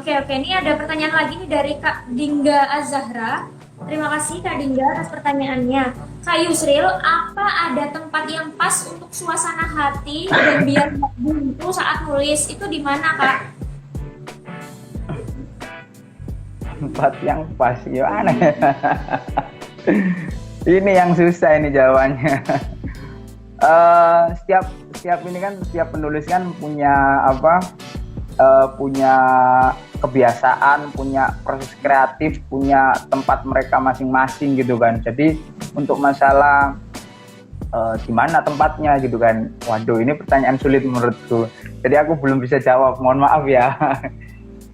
Oke, oke. Ini ada pertanyaan lagi nih dari Kak Dingga Azahra. Terima kasih Kak Dingga atas pertanyaannya. Kak Yusril, apa ada tempat yang pas untuk suasana hati dan biar nggak buntu saat nulis? Itu di mana, Kak? Tempat yang pas gimana ya? Ini yang susah ini jawabannya. Setiap setiap ini kan setiap penulis kan punya apa? Punya kebiasaan, punya proses kreatif, punya tempat mereka masing-masing gitu kan. Jadi untuk masalah di mana tempatnya gitu kan. Waduh, ini pertanyaan sulit menurutku. Jadi aku belum bisa jawab. Mohon maaf ya.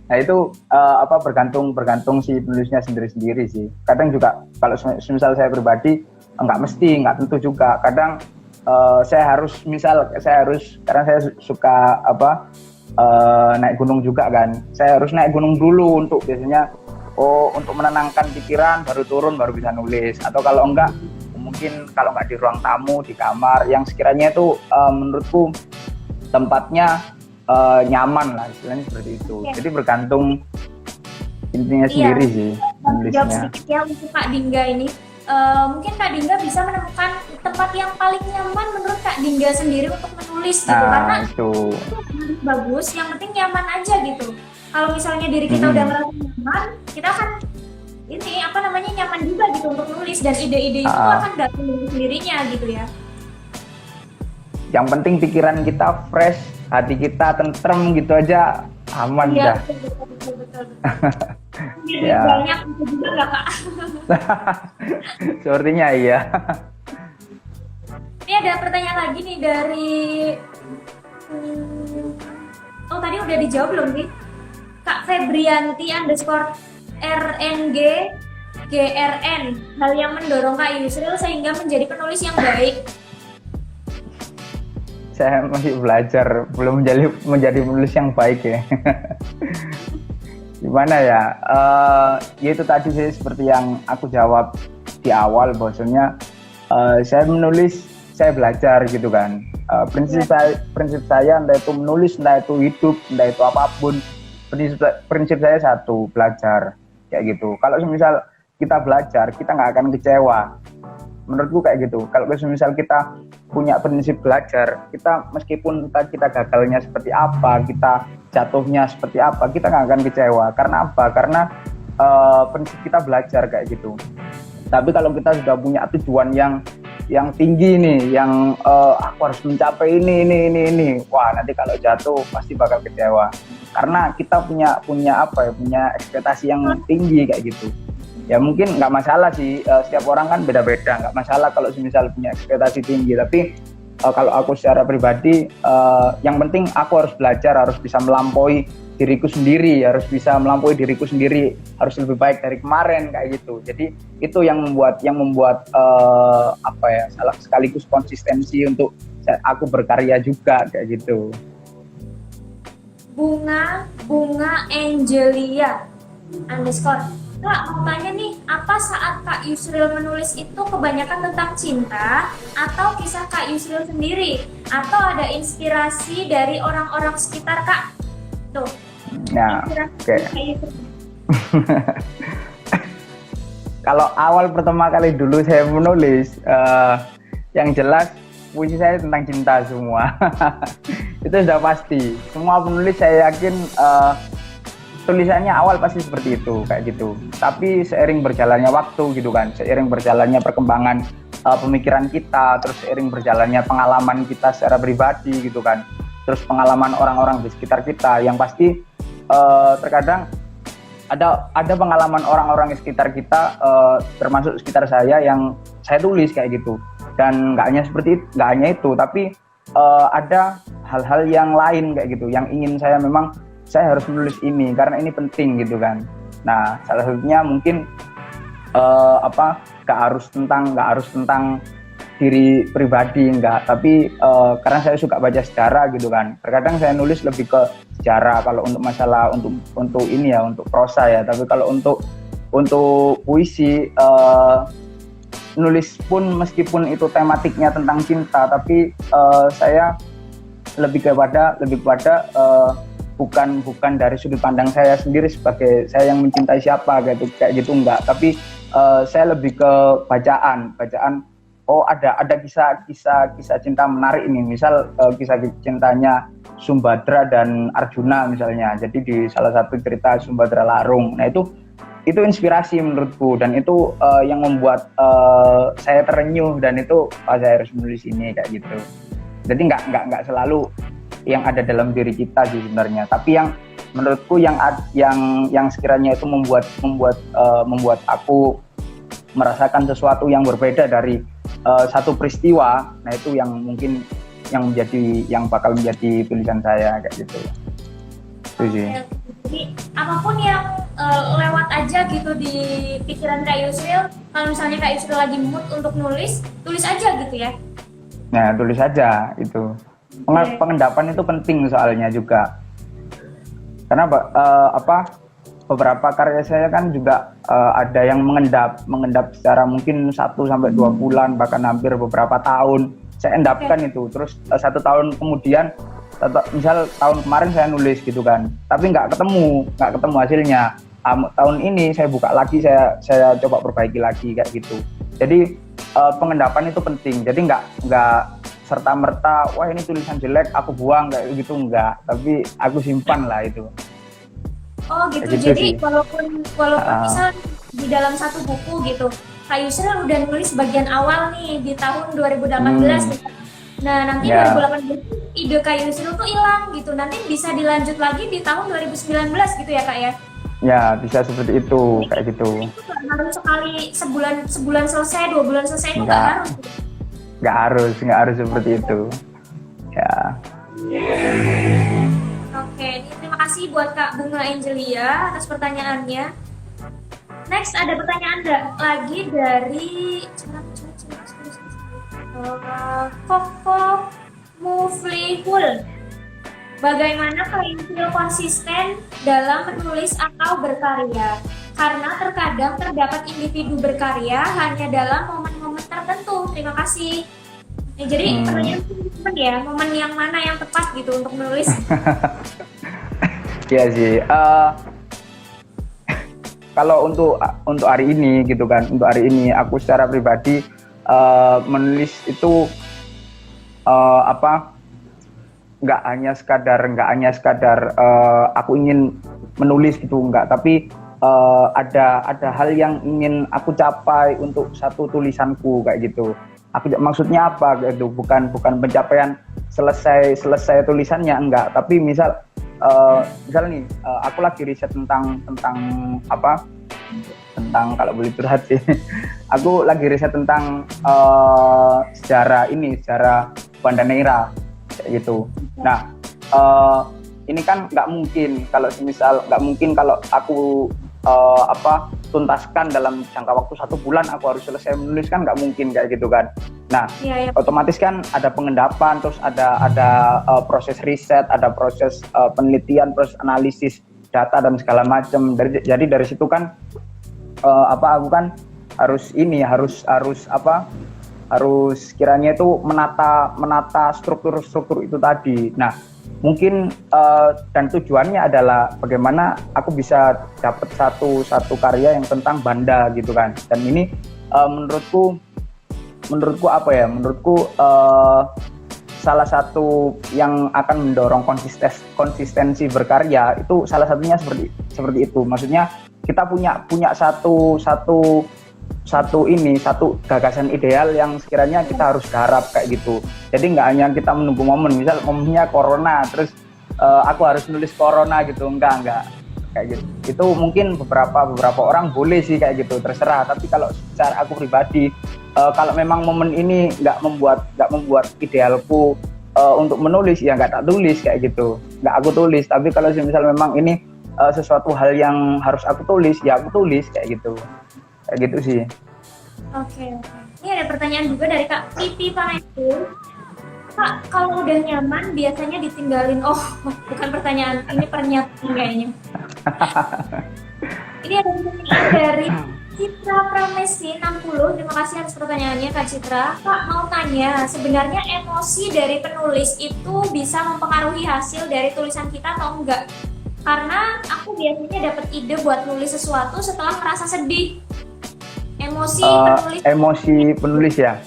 Nah itu apa bergantung si penulisnya sendiri-sendiri sih. Kadang juga kalau misal saya pribadi nggak tentu juga. Kadang saya harus karena saya suka apa naik gunung juga kan. Saya harus naik gunung dulu untuk biasanya untuk menenangkan pikiran, baru turun baru bisa nulis. Atau kalau enggak mungkin kalau nggak di ruang tamu di kamar yang sekiranya itu menurutku tempatnya nyaman lah istilahnya seperti itu. Oke. Jadi bergantung intinya Iya, sendiri sih jawab penulisnya. sedikit ya untuk Kak Dingga ini. Mungkin Kak Dingga bisa menemukan tempat yang paling nyaman menurut Kak Dingga sendiri untuk menulis gitu. Nah Karena itu. itu bagus, yang penting nyaman aja gitu. Kalau misalnya diri kita udah Mm-mm. ngerasa nyaman, kita akan ini apa namanya nyaman juga gitu untuk nulis dan ide-ide itu tuh Ah, akan datang dengan sendirinya gitu ya. yang penting pikiran kita fresh, hati kita tentrem gitu aja aman Iya, dah. betul, betul, betul, betul, betul. Jadi Ya, banyak itu juga nggak Kak? sepertinya iya. Ini ada pertanyaan lagi nih dari hmm, oh tadi udah dijawab belum nih? Kak Febrianti underscore RNG GRN. Hal yang mendorong Kak Yusril sehingga menjadi penulis yang baik. Saya masih belajar, belum menjadi penulis yang baik ya. Gimana ya? Ya itu tadi sih seperti yang aku jawab di awal, bahwasanya saya menulis, saya belajar gitu kan. Prinsip saya entah itu menulis, entah itu hidup, entah itu apapun, prinsip saya satu, belajar kayak gitu. Kalau misal kita belajar, kita nggak akan kecewa. Menurutku kayak gitu. Kalau misal kita punya prinsip belajar, kita meskipun kita gagalnya seperti apa, kita jatuhnya seperti apa, kita nggak akan kecewa. Karena apa? Karena prinsip kita belajar kayak gitu. Tapi kalau kita sudah punya tujuan yang tinggi nih, yang aku harus mencapai ini, wah nanti kalau jatuh pasti bakal kecewa. Karena kita punya apa ya, punya ekspektasi yang tinggi kayak gitu. Ya mungkin nggak masalah sih, setiap orang kan beda-beda, nggak masalah kalau misal punya ekspektasi tinggi. Tapi kalau aku secara pribadi, yang penting aku harus belajar, harus bisa melampaui diriku sendiri, harus bisa melampaui diriku sendiri, harus lebih baik dari kemarin kayak gitu. Jadi itu yang membuat apa ya, salah sekaligus konsistensi untuk aku berkarya juga kayak gitu. Bunga Angelia underscore. Kak mau tanya nih, apa saat Kak Yusril menulis itu kebanyakan tentang cinta atau kisah Kak Yusril sendiri atau ada inspirasi dari orang-orang sekitar Kak? Tuh, Nah, inspirasi oke. Kak Yusril. Kalau awal pertama kali dulu saya menulis, yang jelas puisi saya tentang cinta semua. Itu sudah pasti. Semua penulis saya yakin tulisannya awal pasti seperti itu kayak gitu. Tapi seiring berjalannya waktu gitu kan, seiring berjalannya perkembangan pemikiran kita, terus seiring berjalannya pengalaman kita secara pribadi gitu kan, terus pengalaman orang-orang di sekitar kita, yang pasti terkadang ada pengalaman orang-orang di sekitar kita, termasuk sekitar saya, yang saya tulis kayak gitu. Dan nggak hanya itu, tapi ada hal-hal yang lain kayak gitu, yang ingin saya harus menulis ini karena ini penting gitu kan. Nah, salah satunya mungkin nggak harus tentang diri pribadi, enggak, tapi karena saya suka baca sejarah gitu kan. Terkadang saya nulis lebih ke sejarah kalau untuk masalah untuk ini ya, untuk prosa ya. Tapi kalau untuk puisi, nulis pun meskipun itu tematiknya tentang cinta, tapi saya lebih kepada bukan dari sudut pandang saya sendiri sebagai saya yang mencintai siapa kayak gitu enggak, tapi saya lebih ke bacaan. Oh, ada kisah cinta menarik ini, misal kisah cintanya Sumbadra dan Arjuna misalnya. Jadi di salah satu cerita Sumbadra Larung, nah itu inspirasi menurutku, dan itu yang membuat saya terenyuh, dan itu saya harus menulis ini kayak gitu. Jadi nggak selalu yang ada dalam diri kita sih sebenarnya, tapi yang menurutku yang sekiranya itu membuat aku merasakan sesuatu yang berbeda dari satu peristiwa. Nah itu yang mungkin yang bakal menjadi tulisan saya kayak gitu. Itu sih. Jadi apapun yang lewat aja gitu di pikiran Kak Yusril, kalau misalnya Kak Yusril lagi mood untuk nulis, tulis aja gitu ya? Nah, tulis aja itu. Pengendapan itu penting soalnya juga. Karena beberapa karya saya kan juga ada yang mengendap secara mungkin 1-2 bulan, bahkan hampir beberapa tahun. Saya endapkan itu, terus 1 tahun kemudian, misal tahun kemarin saya nulis gitu kan, tapi nggak ketemu hasilnya. Tahun ini saya buka lagi, saya coba perbaiki lagi kayak gitu. Jadi pengendapan itu penting. Jadi nggak serta-merta, wah ini tulisan jelek aku buang kayak gitu, enggak. Tapi aku simpan lah itu. Oh gitu. Jadi walaupun misal di dalam satu buku gitu, Kak Yusril udah nulis bagian awal nih di tahun 2018 gitu. Nah nanti 2018 ide Kak Yusril tuh hilang gitu, nanti bisa dilanjut lagi di tahun 2019 gitu ya Kak ya? Ya bisa seperti itu, kayak gitu. Itu nggak harus sekali sebulan selesai, 2 bulan selesai, itu nggak harus. Nggak harus seperti itu. Ya. Oke, terima kasih buat Kak Bunga Angelia atas pertanyaannya. Next ada pertanyaan lagi dari Koko Muflihul. Bagaimana Kak Yusril konsisten dalam menulis atau berkarya? Karena terkadang terdapat individu berkarya hanya dalam momen-momen tertentu. Terima kasih. Jadi pertanyaan ya, momen yang mana yang tepat gitu untuk menulis? Iya sih. Kalau untuk hari ini gitu kan, untuk hari ini aku secara pribadi menulis itu nggak hanya sekadar aku ingin menulis gitu, enggak, tapi ada hal yang ingin aku capai untuk satu tulisanku kayak gitu. Maksudnya apa gitu, bukan pencapaian selesai tulisannya, enggak, tapi misal nih aku lagi riset tentang kalau boleh curhat sih aku lagi riset tentang sejarah Banda Neira kayak gitu. Nah ini kan nggak mungkin kalau aku tuntaskan dalam jangka waktu 1 bulan, aku harus selesai menulis, kan nggak mungkin kayak gitu kan. Nah otomatis kan ada pengendapan, terus ada proses riset, ada proses penelitian, proses analisis data dan segala macam. Jadi dari situ kan aku kan harus kiranya itu menata struktur itu tadi. Nah mungkin dan tujuannya adalah bagaimana aku bisa dapat satu karya yang tentang Banda gitu kan. Dan ini menurutku salah satu yang akan mendorong konsistensi berkarya itu salah satunya seperti itu. Maksudnya kita punya satu gagasan ideal yang sekiranya kita harus garap kayak gitu. Jadi nggak hanya kita menunggu momen, misal momennya corona, terus aku harus nulis corona gitu, enggak kayak gitu. Itu mungkin beberapa orang boleh sih kayak gitu, terserah. Tapi kalau secara aku pribadi, kalau memang momen ini nggak membuat idealku untuk menulis, ya nggak tak tulis kayak gitu, nggak aku tulis. Tapi kalau misal memang ini sesuatu hal yang harus aku tulis, ya aku tulis kayak gitu sih. Oke. Ini ada pertanyaan juga dari Kak Pipi Panaitu. Kak, kalau udah nyaman biasanya ditinggalin. Oh, bukan pertanyaan, ini pernyataan kayaknya. Ini ada pertanyaan dari Citra Pramesi 60, terima kasih atas pertanyaannya Kak Citra. Kak mau tanya, sebenarnya emosi dari penulis itu bisa mempengaruhi hasil dari tulisan kita atau enggak? Karena aku biasanya dapat ide buat nulis sesuatu setelah merasa sedih. Emosi penulis. Emosi penulis ya.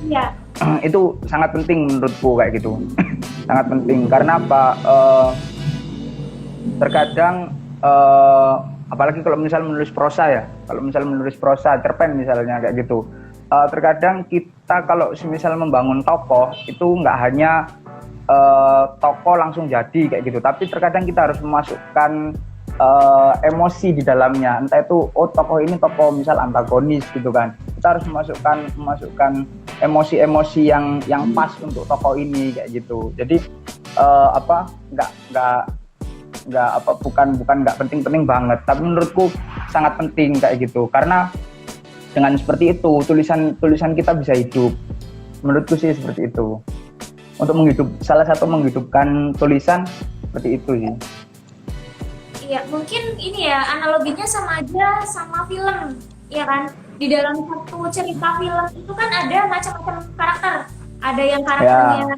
Iya. Itu sangat penting menurutku kayak gitu. Sangat penting karena apa? Terkadang apalagi kalau misalnya menulis prosa ya, kalau misalnya menulis prosa cerpen misalnya kayak gitu, terkadang kita kalau misal membangun tokoh itu nggak hanya tokoh langsung jadi kayak gitu, tapi terkadang kita harus memasukkan emosi di dalamnya, entah itu tokoh ini tokoh misal antagonis gitu kan, kita harus memasukkan emosi-emosi yang pas untuk tokoh ini kayak gitu. Jadi bukan nggak penting-penting banget, tapi menurutku sangat penting kayak gitu, karena dengan seperti itu tulisan kita bisa hidup. Menurutku sih seperti itu, untuk salah satu menghidupkan tulisan seperti itu sih. Iya, mungkin ini ya analoginya sama aja sama film, ya kan? Di dalam satu cerita film itu kan ada macam-macam karakter, ada yang karakternya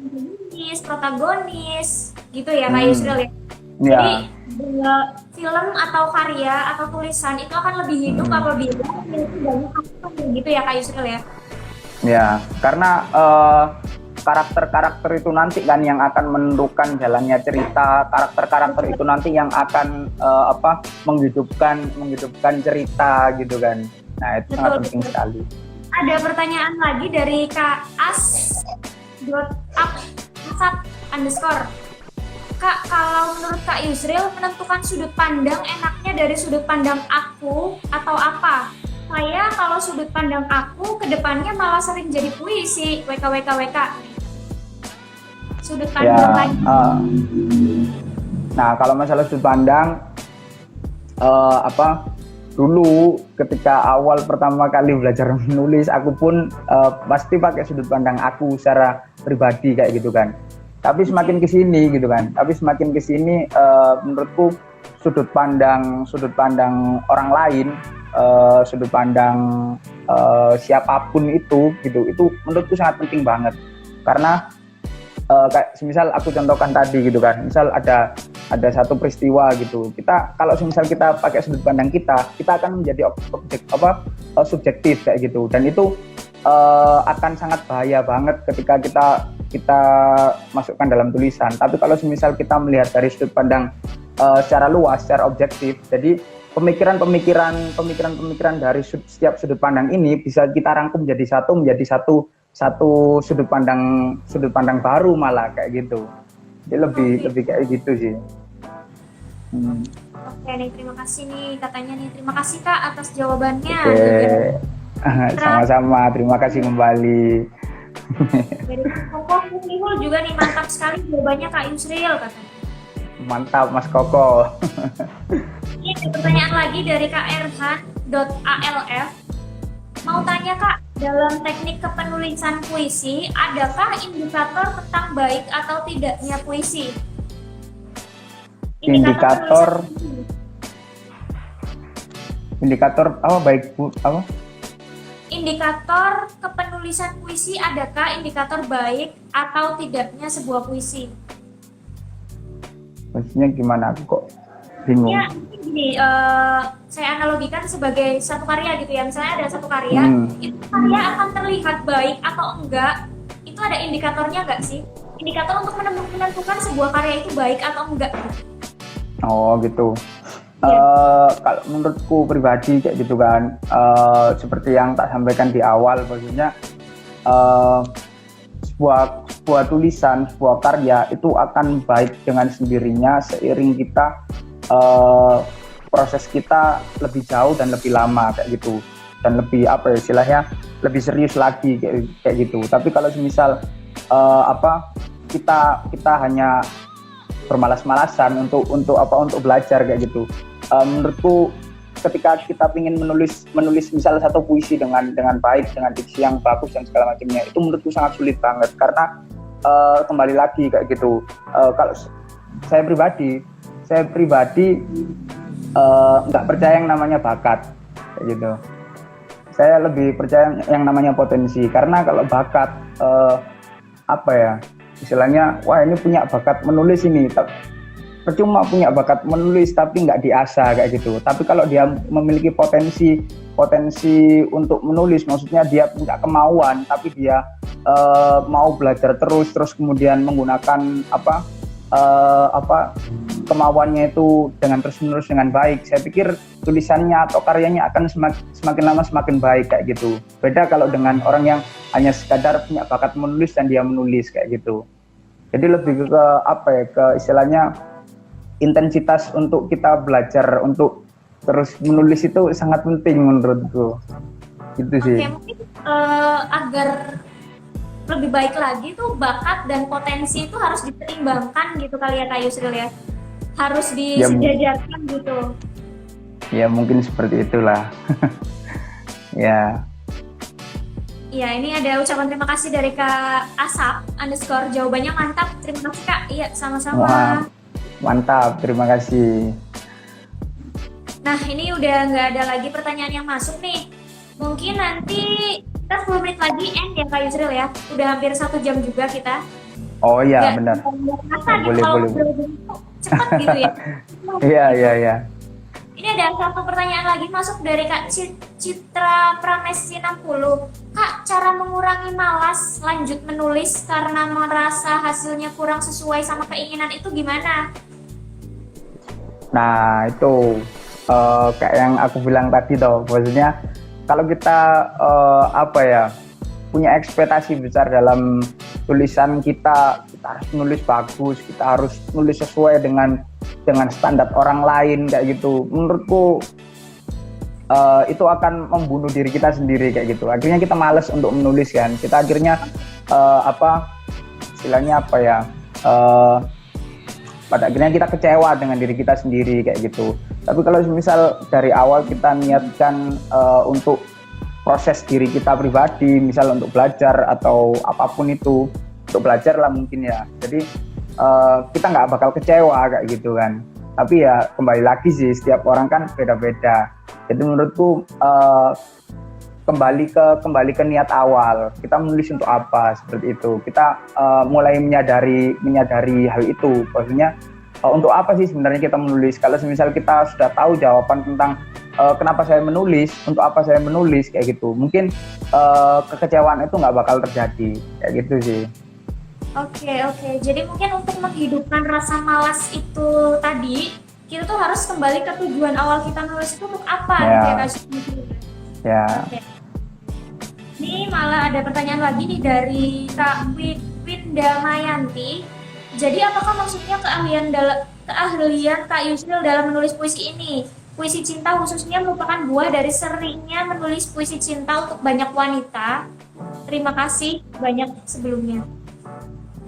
protagonis, gitu ya, Kak Yusril ya. Jadi film atau karya atau tulisan itu akan lebih hidup apabila memiliki banyak karakter gitu ya Kak Yusril ya. Ya, karena karakter-karakter itu nanti kan yang akan menentukan jalannya cerita, karakter-karakter itu nanti yang akan menghidupkan cerita gitu kan. Nah, itu sangat penting sekali. Ada pertanyaan lagi dari Kak _. Kak, kalau menurut Kak Yusril, menentukan sudut pandang enaknya dari sudut pandang aku atau apa? Saya kalau sudut pandang aku, kedepannya malah sering jadi puisi, WKWKWK. Sudut pandang lagi. Nah, kalau masalah sudut pandang, dulu ketika awal pertama kali belajar menulis, aku pun pasti pakai sudut pandang aku secara pribadi kayak gitu kan. Tapi semakin kesini gitu kan, menurutku sudut pandang orang lain, sudut pandang siapapun itu menurutku sangat penting banget. Karena kayak misal aku contohkan tadi gitu kan, misal ada satu peristiwa gitu, kita kalau misal kita pakai sudut pandang kita akan menjadi subjektif kayak gitu, dan itu akan sangat bahaya banget ketika kita masukkan dalam tulisan. Tapi kalau misal kita melihat dari sudut pandang secara luas, secara objektif, jadi pemikiran dari setiap sudut pandang ini bisa kita rangkum menjadi satu sudut pandang baru malah kayak gitu. Jadi lebih kayak gitu sih. Oke nih, terima kasih nih katanya nih. Terima kasih Kak atas jawabannya. Sama-sama, terima kasih kembali. Dari Koko Nihul juga nih, mantap sekali jawabannya Kak Yusril katanya. Mantap Mas Koko. Ini ada pertanyaan lagi dari Kak Erhan.alf. Mau tanya Kak, dalam teknik kepenulisan puisi, adakah indikator tentang baik atau tidaknya puisi? Indikator apa baik apa? Indikator kepenulisan puisi, adakah indikator baik atau tidaknya sebuah puisi? Maksudnya gimana, aku kok bingung? Ya, gini, saya analogikan sebagai satu karya gitu ya. Misalnya ada satu karya, itu karya akan terlihat baik atau enggak, itu ada indikatornya enggak sih? Indikator untuk menentukan sebuah karya itu baik atau enggak. Oh gitu. Kalau menurutku pribadi kayak gitu kan, seperti yang tak sampaikan di awal, maksudnya sebuah tulisan, sebuah karya itu akan baik dengan sendirinya seiring kita proses kita lebih jauh dan lebih lama kayak gitu, dan lebih istilahnya lebih serius lagi kayak gitu. Tapi kalau misal kita hanya bermalas-malasan untuk belajar kayak gitu, menurutku ketika kita ingin menulis misalnya satu puisi dengan baik, dengan diksi yang bagus dan segala macamnya, itu menurutku sangat sulit banget, karena kembali lagi kayak gitu, kalau saya pribadi nggak percaya yang namanya bakat kayak gitu. saya lebih percaya yang namanya potensi, karena kalau bakat apa ya istilahnya, wah ini punya bakat menulis ini, percuma punya bakat menulis tapi nggak diasah kayak gitu. Tapi kalau dia memiliki potensi untuk menulis, maksudnya dia punya kemauan tapi dia mau belajar terus kemudian menggunakan kemauannya itu dengan terus-menerus dengan baik, saya pikir tulisannya atau karyanya akan semakin lama semakin baik kayak gitu. Beda kalau dengan orang yang hanya sekadar punya bakat menulis dan dia menulis kayak gitu. Jadi lebih ke ke istilahnya intensitas untuk kita belajar untuk terus menulis itu sangat penting menurutku. Gitu sih. Oke, mungkin agar lebih baik lagi tuh bakat dan potensi itu harus diseimbangkan gitu kali ya Kak Yusril ya. Harus disejajarkan gitu. Ya mungkin seperti itulah. Ya. Iya, ini ada ucapan terima kasih dari Kak Asap _ jawabannya mantap. Terima kasih Kak. Iya, sama-sama. Wah, mantap, terima kasih. Nah, ini udah nggak ada lagi pertanyaan yang masuk nih. Mungkin nanti kita 10 menit lagi end ya Kak Yusril ya. Udah hampir 1 jam juga kita. Oh iya, benar. Boleh. Cepat gitu ya. Iya. Ini ada satu pertanyaan lagi masuk dari Kak Citra Pramesi 60. Kak, cara mengurangi malas lanjut menulis karena merasa hasilnya kurang sesuai sama keinginan itu gimana? Nah, itu kayak yang aku bilang tadi toh, maksudnya kalau kita punya ekspektasi besar dalam tulisan kita harus nulis bagus, kita harus nulis sesuai dengan standar orang lain kayak gitu. Menurutku itu akan membunuh diri kita sendiri kayak gitu. Akhirnya kita malas untuk menulis kan. Kita akhirnya pada akhirnya kita kecewa dengan diri kita sendiri kayak gitu. Tapi kalau misal dari awal kita niatkan untuk proses diri kita pribadi, misal untuk belajar atau apapun itu, untuk belajar lah mungkin ya. Jadi kita nggak bakal kecewa kayak gitu kan. Tapi ya kembali lagi sih, setiap orang kan beda-beda. Jadi menurutku kembali ke niat awal. Kita menulis untuk apa seperti itu. Kita mulai menyadari hal itu. Maksudnya untuk apa sih sebenarnya kita menulis? Kalau misal kita sudah tahu jawaban tentang kenapa saya menulis, untuk apa saya menulis kayak gitu, mungkin kekecewaan itu nggak bakal terjadi kayak gitu sih. Oke. Jadi mungkin untuk menghidupkan rasa malas itu tadi, kita tuh harus kembali ke tujuan awal kita nulis itu untuk apa Ya. Oke. Ini malah ada pertanyaan lagi nih dari Kak Winda Mayanti. Jadi apakah maksudnya keahlian Kak Yusril dalam menulis puisi ini? Puisi cinta khususnya merupakan buah dari seringnya menulis puisi cinta untuk banyak wanita. Terima kasih banyak sebelumnya.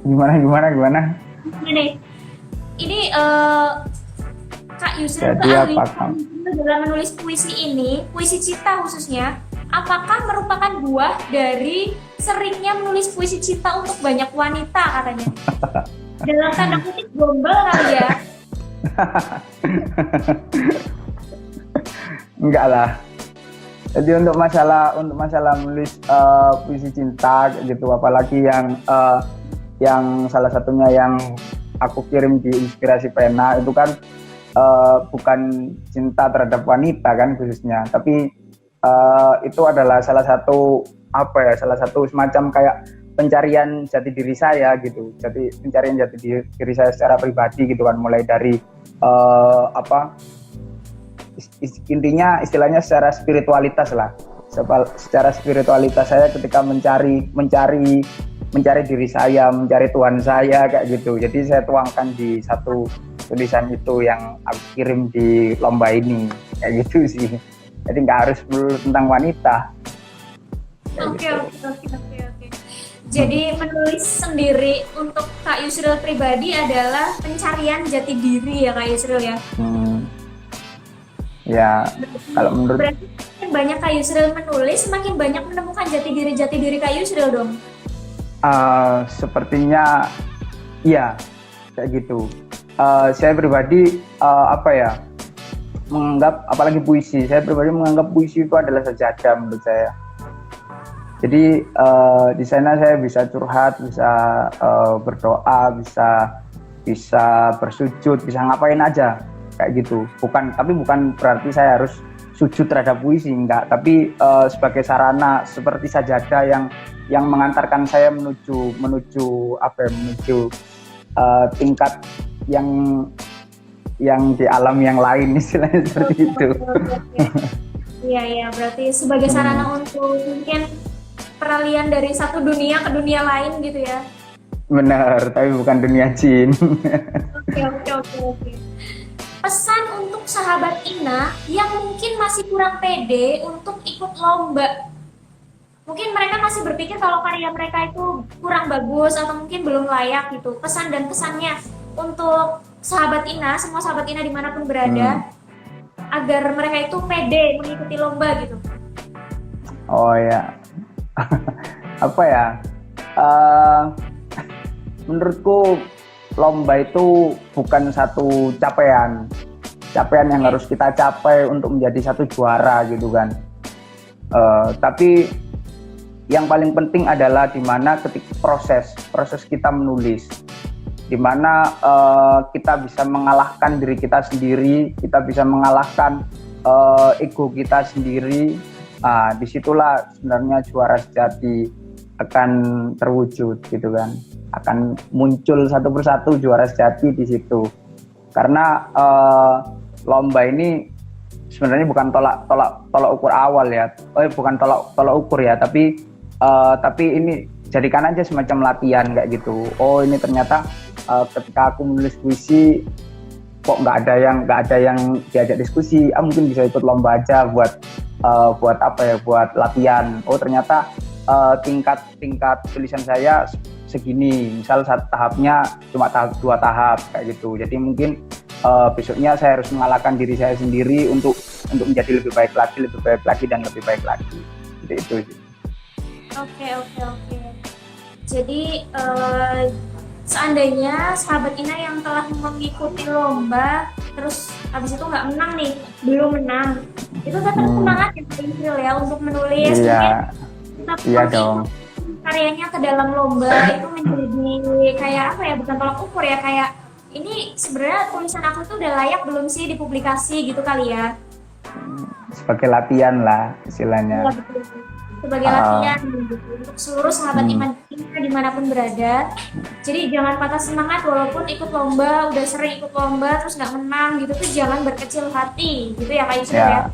Gimana? Ini Kak Yusril keahlian dalam menulis puisi ini, puisi cinta khususnya, apakah merupakan buah dari seringnya menulis puisi cinta untuk banyak wanita katanya? Dalam tanda kutip gombal kali ya? Enggak lah. Jadi untuk masalah menulis puisi cinta gitu, apalagi yang salah satunya yang aku kirim di Inspirasi Pena itu kan bukan cinta terhadap wanita kan khususnya, tapi itu adalah salah satu semacam kayak pencarian jati diri saya gitu. Jadi pencarian jati diri saya secara pribadi gitu kan, mulai dari intinya istilahnya secara spiritualitas lah. Secara spiritualitas saya ketika mencari diri saya, mencari Tuhan saya kayak gitu. Jadi saya tuangkan di satu tulisan itu yang aku kirim di lomba ini kayak gitu sih. Jadi nggak harus melulu tentang wanita. Oke. Jadi menulis sendiri untuk Kak Yusril pribadi adalah pencarian jati diri ya Kak Yusril ya? Ya, kalau menurut berarti banyak Kak Yusril menulis, semakin banyak menemukan jati diri Kak Yusril dong? Sepertinya iya kayak gitu. Saya pribadi menganggap, apalagi puisi, saya pribadi menganggap puisi itu adalah sejadah menurut saya. Jadi di sana saya bisa curhat, bisa berdoa, bisa bersujud, bisa ngapain aja kayak gitu. Tapi bukan berarti saya harus sujud terhadap puisi, enggak. Tapi sebagai sarana seperti sajadah yang mengantarkan saya menuju tingkat yang di alam yang lain, istilahnya seperti itu. Iya, berarti sebagai sarana untuk mungkin peralihan dari satu dunia ke dunia lain gitu ya. Benar, tapi bukan dunia jin. Oke. Pesan untuk sahabat Ina yang mungkin masih kurang pede untuk ikut lomba. Mungkin mereka masih berpikir kalau karya mereka itu kurang bagus atau mungkin belum layak gitu. Pesan dan pesannya untuk sahabat Ina, semua sahabat Ina dimanapun berada, agar mereka itu pede mengikuti lomba gitu. Oh ya, apa ya? Menurutku lomba itu bukan satu capaian yang harus kita capai untuk menjadi satu juara gitu kan. Tapi yang paling penting adalah di mana ketika proses kita menulis, di mana kita bisa mengalahkan diri kita sendiri, kita bisa mengalahkan ego kita sendiri. Nah, disitulah sebenarnya juara sejati akan terwujud gitu kan, akan muncul satu persatu juara sejati di situ. Karena lomba ini sebenarnya bukan tolak ukur awal ya, bukan tolak ukur ya, tapi ini jadikan aja semacam latihan kayak gitu. Oh ini ternyata ketika aku menulis puisi kok nggak ada yang diajak diskusi, mungkin bisa ikut lomba aja buat latihan. Oh ternyata tingkat tulisan saya segini, misal satu tahapnya cuma dua tahap kayak gitu. Jadi mungkin besoknya saya harus mengalahkan diri saya sendiri untuk menjadi lebih baik lagi dan lebih baik lagi. Jadi itu sih. Oke. Jadi seandainya sahabat Ina yang telah mengikuti lomba terus habis itu nggak menang nih, belum menang, itu tetap semangat ya untuk menulis. Iya dong. Karyanya ke dalam lomba itu menjadi kayak apa ya, bukan tolak ukur ya, kayak ini sebenarnya tulisan aku tuh udah layak belum sih dipublikasi gitu kali ya. Sebagai latihan lah istilahnya. Ya, betul. Sebagai latihan gitu, untuk seluruh sahabat Ina dimanapun berada. Jadi jangan patah semangat walaupun ikut lomba, udah sering ikut lomba terus nggak menang gitu tuh, jangan berkecil hati gitu ya Kak Yusril ya.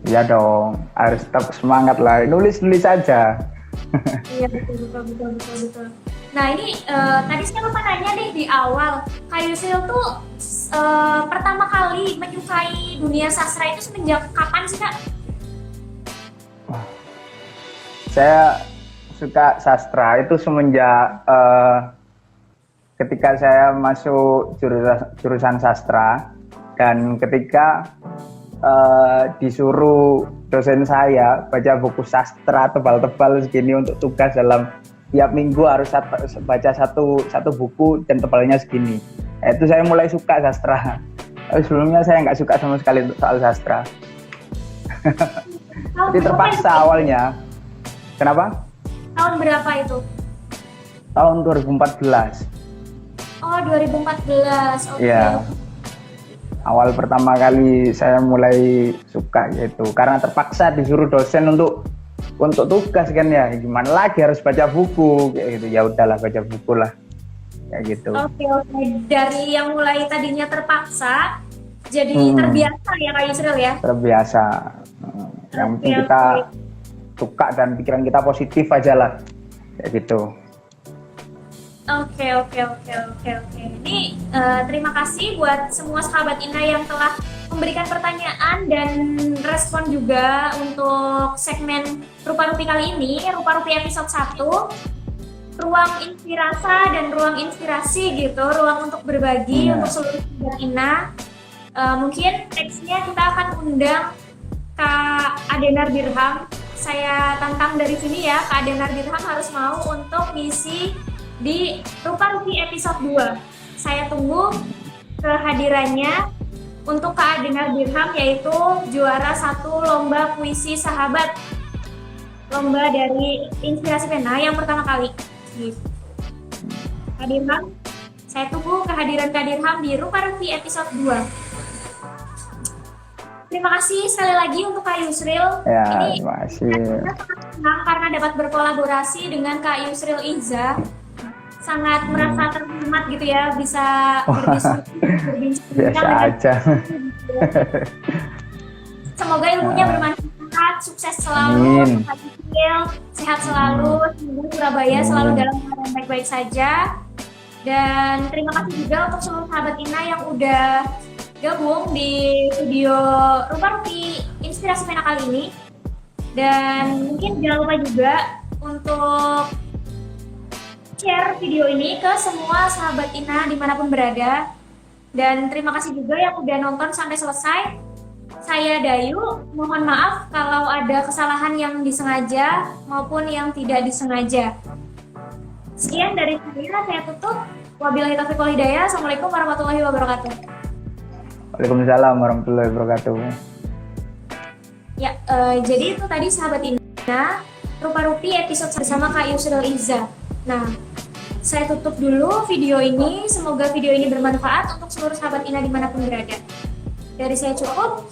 Iya dong, harus tetap semangat lah, nulis aja. Iya betul. Nah ini tadi saya lupa nanya nih di awal, Kak Yusril tuh pertama kali menyukai dunia sastra itu semenjak kapan sih Kak? Saya suka sastra itu semenjak ketika saya masuk jurusan sastra, dan ketika disuruh dosen saya baca buku sastra tebal-tebal segini untuk tugas dalam tiap minggu harus baca satu buku dan tebalnya segini. Itu saya mulai suka sastra. Sebelumnya saya nggak suka sama sekali soal sastra. Jadi terpaksa awalnya. Kenapa? Tahun berapa itu? Tahun 2014. Oh 2014. Oke. Iya. Awal pertama kali saya mulai suka gitu, karena terpaksa disuruh dosen untuk tugas kan ya, gimana lagi harus baca buku kayak gitu. Ya udahlah baca buku lah kayak gitu. Oke. Dari yang mulai tadinya terpaksa jadi terbiasa ya Kak Yusril ya. Terbiasa. Yang penting kita suka dan pikiran kita positif aja lah kayak gitu. Oke. Ini terima kasih buat semua sahabat Ina yang telah memberikan pertanyaan dan respon juga untuk segmen Rupa-Rupi kali ini, Rupa-Rupi episode 1. Ruang inspirasi dan ruang inspirasi gitu, ruang untuk berbagi untuk seluruh sahabat Ina. Mungkin nextnya kita akan undang Kak Adenar Dirham. Saya tantang dari sini ya, Kak Adenar Dirham harus mau untuk ngisi di Rupa-Rupi episode 2. Saya tunggu kehadirannya untuk Kak Adenar Dirham, yaitu juara 1 lomba puisi sahabat, lomba dari Inspirasi Pena yang pertama kali. Kak Dirham, saya tunggu kehadiran Kak Dirham di Rupa Rupi episode 2. Terima kasih sekali lagi untuk Kak Yusril. Ya, Ini terima kasih. saya sangat senang karena dapat berkolaborasi dengan Kak Yusril Iza. Sangat merasa terhormat gitu ya, bisa berbincang Biasa dengan aja. Semoga ilmunya bermanfaat, sukses selalu, Amin. Kak Yusril, sehat selalu, semoga Surabaya selalu dalam keadaan baik-baik saja. Dan terima kasih juga untuk seluruh sahabat Ina yang udah gabung di video Rupa Rupi Inspirasi Pena kali ini. Dan mungkin jangan lupa juga untuk share video ini ke semua sahabat Ina dimanapun berada. Dan terima kasih juga yang udah nonton sampai selesai. Saya Dayu, mohon maaf kalau ada kesalahan yang disengaja maupun yang tidak disengaja. Sekian dari saya tutup. Wabillahi taufiq wal hidayah. Assalamualaikum warahmatullahi wabarakatuh. Waalaikumsalam warahmatullahi wabarakatuh. Ya, jadi itu tadi sahabat Ina, Rupa Rupi episode bersama Kak Yusril Iza. Nah, saya tutup dulu video ini. Semoga video ini bermanfaat untuk seluruh sahabat Ina dimanapun berada. Dari saya cukup.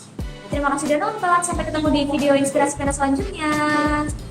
Terima kasih sudah nonton. Sampai ketemu di video Inspirasi Pena selanjutnya.